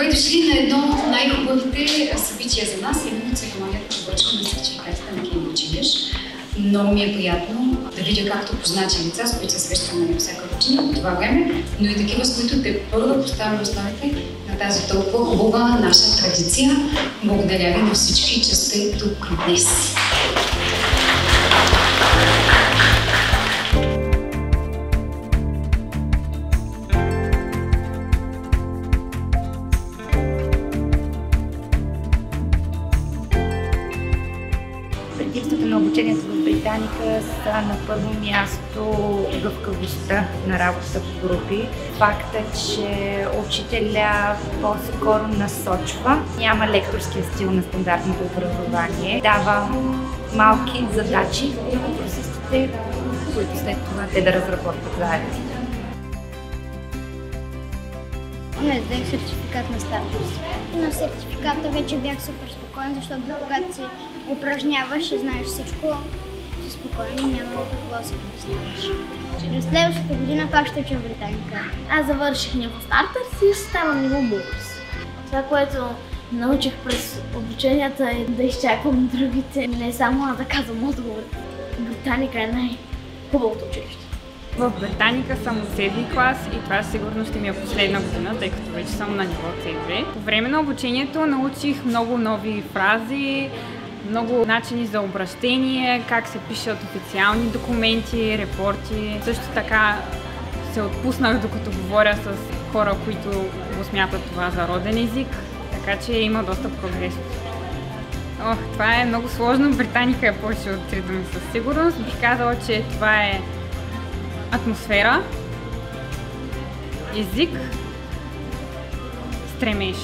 Добре дошли на едно от най-хубавите събития за нас, именно церемонията по връчване на сертификатите на Cambridge English. Много ми е приятно да видя както познати лица, с които се срещаме всяка година по това време, но и такива, с които те първо поставяме основите на тази толкова хубава наша традиция. Благодаря ви на всички, че сте тук днес. Предимствата на обучението в Британика са на първо място гъвкавостта на работата по групи. Факта, че учителя по-скоро насочва, няма лекторския стил на стандартното образование, дава малки задачи на курсистите, които след това те да разработват заедно. Не, взех сертификат на статус. На сертификата вече бях супер спокоен, защото когато си упражняваш и знаеш всичко, си спокоен и няма какво да се притесняваш. През следващата година пак ще уча в Британика. Аз завърших ниво стартърс и ставам ниво булърс. Това, което научих през обученията е да изчаквам другите, не само да казвам отговор. Британика е най-хубавото училище. В Британика съм от 7 клас и това сигурно ще ми е последна година, тъй като вече съм на ниво C2. По време на обучението научих много нови фрази, много начини за обращение, как се пишат официални документи, репорти. Също така се отпуснах, докато говоря с хора, които го смятат това за роден език, така че има доста прогрес. Това е много сложно. Британика е повече от 3 думи със сигурност. Бих казала, че това е атмосфера, език, стремеж.